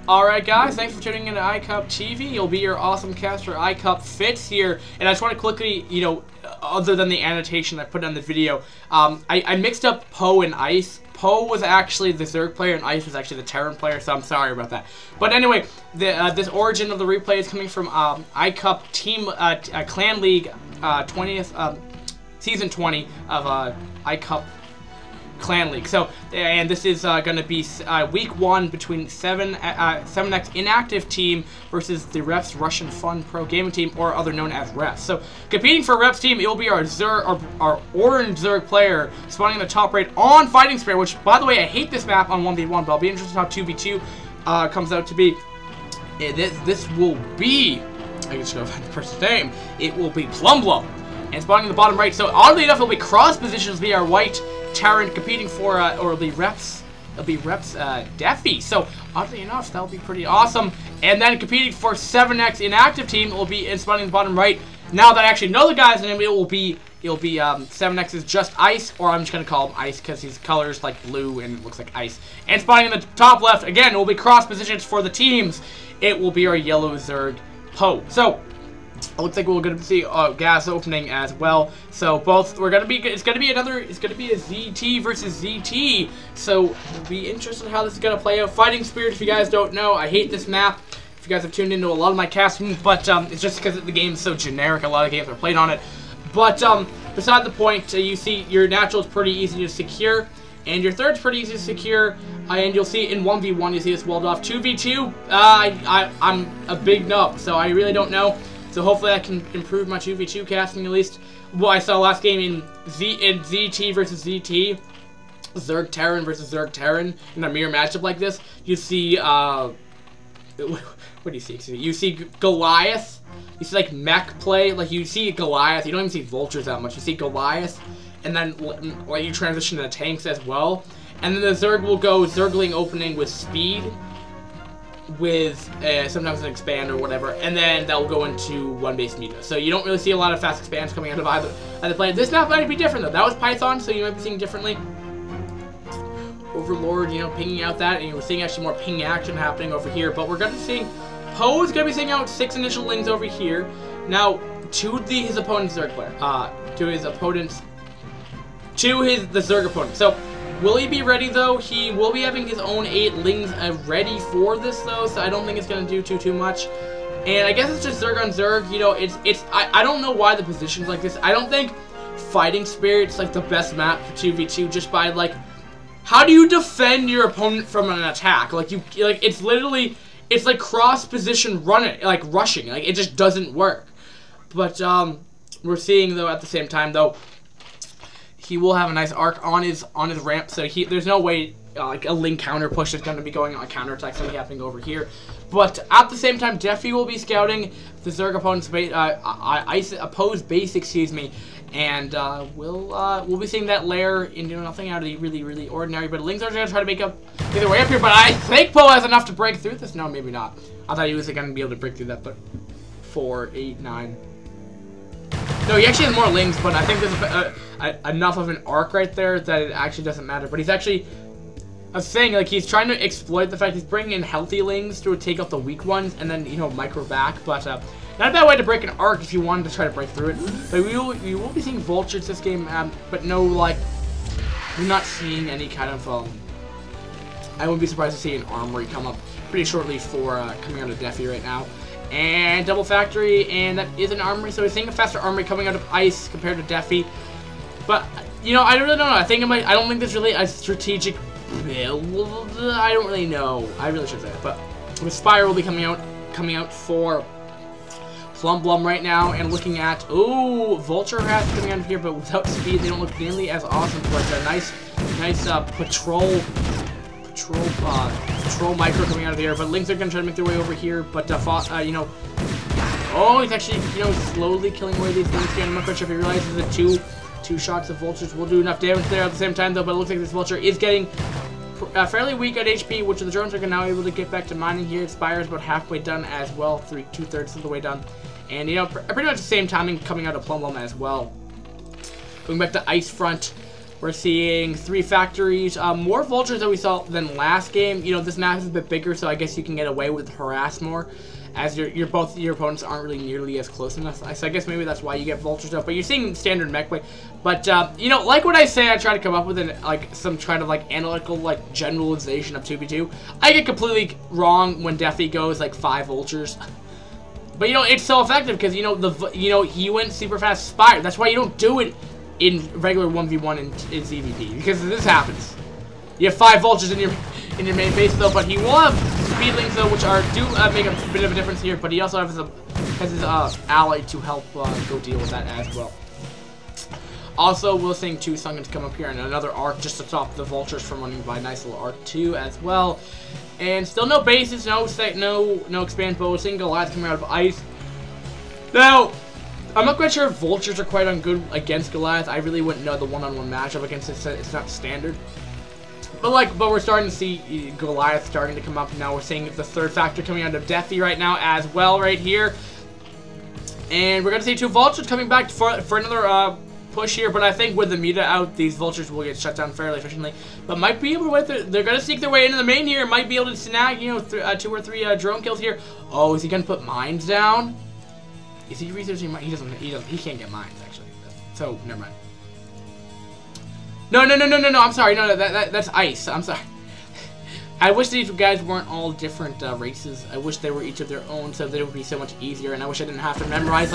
Alright guys, thanks for tuning in to iCup TV. You'll be your awesome caster iCup Fits here. And I just want to quickly, other than the annotation I put on the video, I mixed up Poe and Ice. Poe was actually the Zerg player and Ice was actually the Terran player, so I'm sorry about that. But anyway, this origin of the replay is coming from iCup Team Clan League 20th, Season 20 of iCup Clan League. So, and this is going to be week 1 between 7X inactive team versus the Reps Russian Fun Pro Gaming team, or other known as Reps. So, competing for Reps team, it will be our orange Zerg player spawning in the top right on Fighting Spirit, which, by the way, I hate this map on 1v1, but I'll be interested how 2v2 comes out to be. This will be, I guess I'll find the person's name, it will be Plumbum. And spawning in the bottom right. So, oddly enough, it'll be cross positions via our white Terran competing for, or it'll be Reps defi. So, oddly enough, that'll be pretty awesome. And then competing for 7X inactive team, it will be spawning in the bottom right. Now that I actually know the guy's name, it'll be 7X's JustIce, or I'm just gonna call him Ice because his color's like blue and it looks like ice. And spawning in the top left, again, it will be cross positions for the teams. It will be our yellow Zerg Poe. So, it looks like we're going to see gas opening as well. So both it's going to be a ZT versus ZT. So it'll be interesting how this is going to play out. Fighting Spirit, if you guys don't know, I hate this map. If you guys have tuned into a lot of my casting, but it's just because the game is so generic. A lot of games are played on it. But beside the point, you see your natural is pretty easy to secure, and your third's pretty easy to secure. And you'll see in 1v1, you see this walled off. 2v2, I'm a big nub, so I really don't know. So hopefully I can improve my 2v2 casting at least. What I saw last game in ZT versus ZT, Zerg Terran versus Zerg Terran, in a mirror matchup like this, you see, what do you see? You see Goliath, you see like mech play, like you see Goliath, you don't even see vultures that much, you see Goliath, and then like you transition to tanks as well. And then the Zerg will go Zergling opening with speed, with sometimes an expand or whatever, and then that will go into one base meta. So you don't really see a lot of fast expands coming out of either player. This map might be different though. That was Python, so you might be seeing differently. Overlord, pinging out that, and we're seeing actually more ping action happening over here. But we're going to be seeing Poe is going to be seeing out 6 initial lings over here. Now to his opponent's Zerg player, to the Zerg opponent. So. Will he be ready though? He will be having his own 8 lings ready for this though, so I don't think it's gonna do too much. And I guess it's just Zerg on Zerg. I don't know why the position's like this. I don't think Fighting Spirit's like the best map for 2v2 just by like how do you defend your opponent from an attack? It's like cross position rushing. Like it just doesn't work. But we're seeing though at the same time though, he will have a nice arc on his ramp, so there's no way like a link counter push is going to be going on. Counterattack's going to be happening over here. But at the same time, defi will be scouting the Zerg opponent's opposed base, excuse me, and we'll be seeing that lair into nothing out of the really ordinary. But Lings are going to try to make their way up here. But I think Poe has enough to break through this. No, maybe not. I thought he was going to be able to break through that, but 4, 8, 9. No, he actually has more lings, but I think there's enough of an arc right there that it actually doesn't matter. But he's actually, I was saying, like, he's trying to exploit the fact he's bringing in healthy lings to take out the weak ones and then, micro back. But not a bad way to break an arc if you wanted to try to break through it. But we will be seeing vultures this game, but no, like, we're not seeing any kind of, I wouldn't be surprised to see an armory come up pretty shortly for coming out of defi right now. And double factory, and that is an armory, so we're seeing a faster armory coming out of ice compared to defi. But I really don't know. I don't think there's really a strategic build. I don't really know. I really should say that. But the Spire will be coming out for Plumbum right now, and looking at Vulture hats coming out of here, but without speed, they don't look nearly as awesome. But a nice patrol micro coming out of here, but Lings are gonna try to make their way over here, but he's actually slowly killing away these Lings here. I'm not quite sure if he realizes that two shots of vultures will do enough damage there at the same time though. But it looks like this vulture is getting fairly weak at HP, which the drones are now able to get back to mining here. Spire's about halfway done as well, 2/3 of the way done, and pretty much the same timing coming out of Plumbum as well. Going back to Ice Front. We're seeing 3 factories, more vultures than we saw than last game. You know, this map is a bit bigger, so I guess you can get away with harass more, as your opponents aren't really nearly as close enough. So I guess maybe that's why you get vultures up. But you're seeing standard mech play. But you know, like what I say, I try to come up with some kind of analytical generalization of 2v2. I get completely wrong when defi goes 5 vultures. But you know, it's so effective because you know he went super fast Spire. That's why you don't do it in regular 1v1 in ZVP, because this happens. You have 5 vultures in your main base though, but he will have speedlings though, which do make a bit of a difference here. But he also has his ally to help go deal with that as well. Also, we're seeing 2 Sungans come up here and another arc just to stop the vultures from running by. Nice little arc too as well. And still no bases, no expand bow, single Goliath coming out of ice. Now, I'm not quite sure if vultures are quite on good against Goliath. I really wouldn't know the one-on-one matchup against it. It's not standard. But we're starting to see Goliath starting to come up now. We're seeing the 3rd factor coming out of defi right now as well right here. And we're going to see 2 vultures coming back for another push here, but I think with the Muta out, these vultures will get shut down fairly efficiently. But might be able to wait. They're going to sneak their way into the main here. Might be able to snag, 2 or 3 drone kills here. Oh, is he going to put mines down? Is he researching mines? He can't get mines actually. So never mind. No. I'm sorry. No, that's ice. I'm sorry. I wish these guys weren't all different races. I wish they were each of their own, so that it would be so much easier. And I wish I didn't have to memorize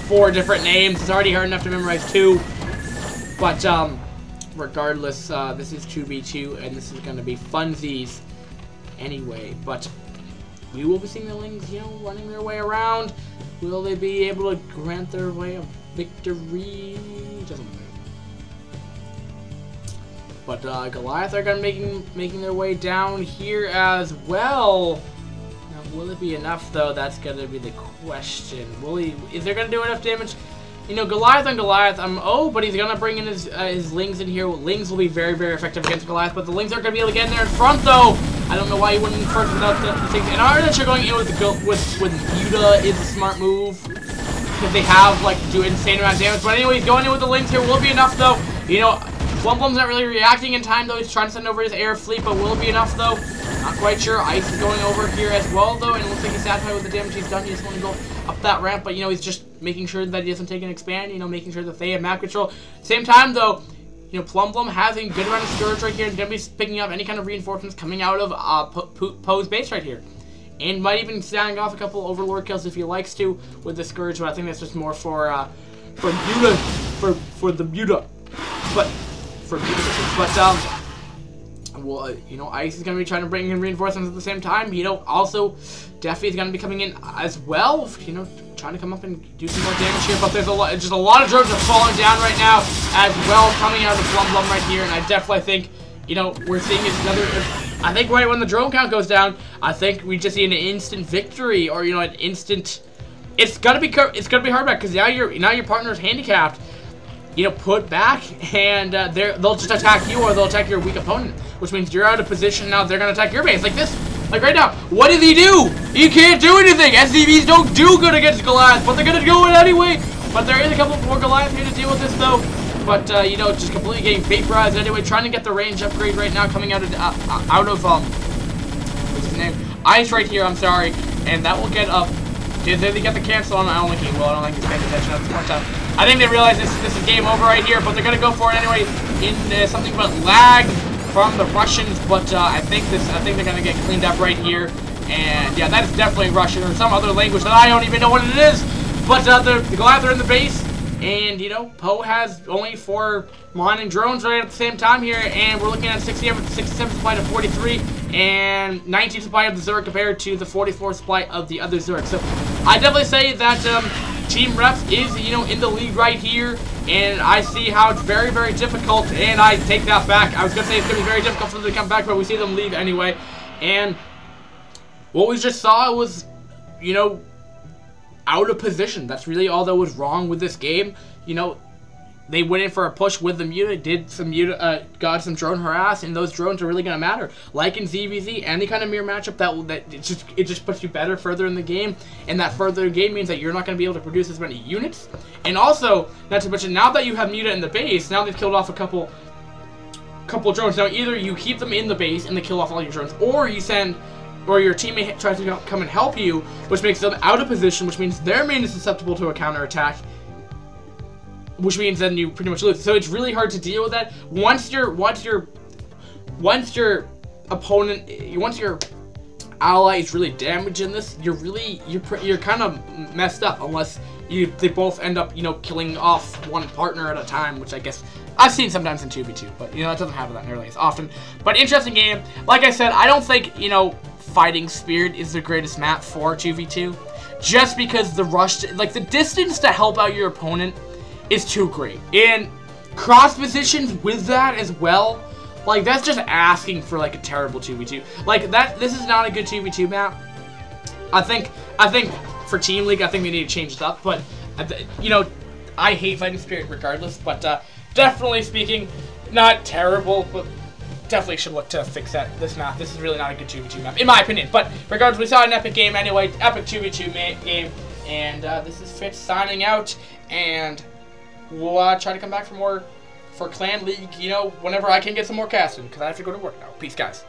4 different names. It's already hard enough to memorize 2. But regardless, this is 2v2, and this is going to be funsies anyway. But we will be seeing the Lings, running their way around. Will they be able to grant their way of victory? Doesn't matter. But Goliath are going to be making their way down here as well. Now, will it be enough though? That's going to be the question. Is there going to do enough damage? Goliath on Goliath. But he's going to bring in his Lings in here. Lings will be very, very effective against Goliath, but the Lings aren't going to be able to get in there in front though. I don't know why he wouldn't first without the things. And I'm not sure going in with Muta is a smart move, because they have do insane amount of damage. But anyway, he's going in with the Lings here. Will it be enough though? Plumbum's not really reacting in time though. He's trying to send over his air fleet, but will it be enough though? Not quite sure. Ice is going over here as well though, and it looks like he's satisfied with the damage he's done. He just want to go up that ramp, but he's just making sure that he doesn't take an expand. Making sure that they have map control. Same time though, Plumbum has a good amount of Scourge right here, and gonna be picking up any kind of reinforcements coming out of Poe's base right here, and might even snagging off a couple Overlord kills if he likes to with the Scourge. But I think that's just more for Muta, for the Muta, but. Ice is going to be trying to bring in reinforcements at the same time. Also, defi is going to be coming in as well. Trying to come up and do some more damage here. But there's just a lot of drones are falling down right now as well, coming out of Plumbum right here. And I definitely think, we're seeing another. I think right when the drone count goes down, I think we just see an instant victory, or an instant. It's gonna be hard back because now your partner's handicapped. Put back, and they'll just attack you, or they'll attack your weak opponent, which means you're out of position now. They're gonna attack your base like this, right now. What does he do? He can't do anything. SCVs don't do good against Goliath, but they're gonna do it anyway. But there is a couple more Goliath here to deal with this though. But just completely getting vaporized anyway. Trying to get the range upgrade right now, coming out of what's his name? Ice right here. I'm sorry, and that will get up. Did they get the cancel on? I don't think he will. I don't think he's paying attention at this point in time. I think they realize this is game over right here, but they're going to go for it anyway in something but lag from the Russians. But I think they're going to get cleaned up right here. And yeah, that is definitely Russian or some other language that I don't even know what it is. But the Goliath are in the base, and Poe has only 4 mining drones right at the same time here, and we're looking at 67 supply to 43, and 19 supply of the Zerg compared to the 44 supply of the other Zerg. So I definitely say that Team Reps is in the lead right here, and I see how it's very, very difficult, and I take that back. I was gonna say it's gonna be very difficult for them to come back, but we see them leave anyway. And what we just saw was out of position. That's really all that was wrong with this game. They went in for a push with the Muta, got some drone harass, and those drones are really going to matter. Like in ZVZ, any kind of mirror matchup, it just puts you better further in the game, and that further in the game means that you're not going to be able to produce as many units. And also, not to mention, now that you have Muta in the base, now they've killed off a couple couple drones. Now, either you keep them in the base and they kill off all your drones, or you send, or your teammate tries to come and help you, which makes them out of position, which means their main is susceptible to a counterattack, which means then you pretty much lose. So it's really hard to deal with that. Once your ally is really damaged in this, you're kind of messed up unless they both end up, you know, killing off one partner at a time, which I guess I've seen sometimes in 2v2, but, you know, it doesn't happen that nearly as often. But interesting game. Like I said, I don't think, you know, Fighting Spirit is the greatest map for 2v2, just because the rush, like the distance to help out your opponent is too great. And cross positions with that as well, like that's just asking for like a terrible 2v2. Like this is not a good 2v2 map. I think for Team League, I think they need to change it up. But you know, I hate Fighting Spirit regardless. But definitely speaking, not terrible, but definitely should look to fix this map. This is really not a good 2v2 map, in my opinion. But regardless, we saw an epic game anyway, epic 2v2 game, and this is Fitz signing out, and we'll try to come back for more for Clan League, you know, whenever I can get some more casting, because I have to go to work now. Peace, guys.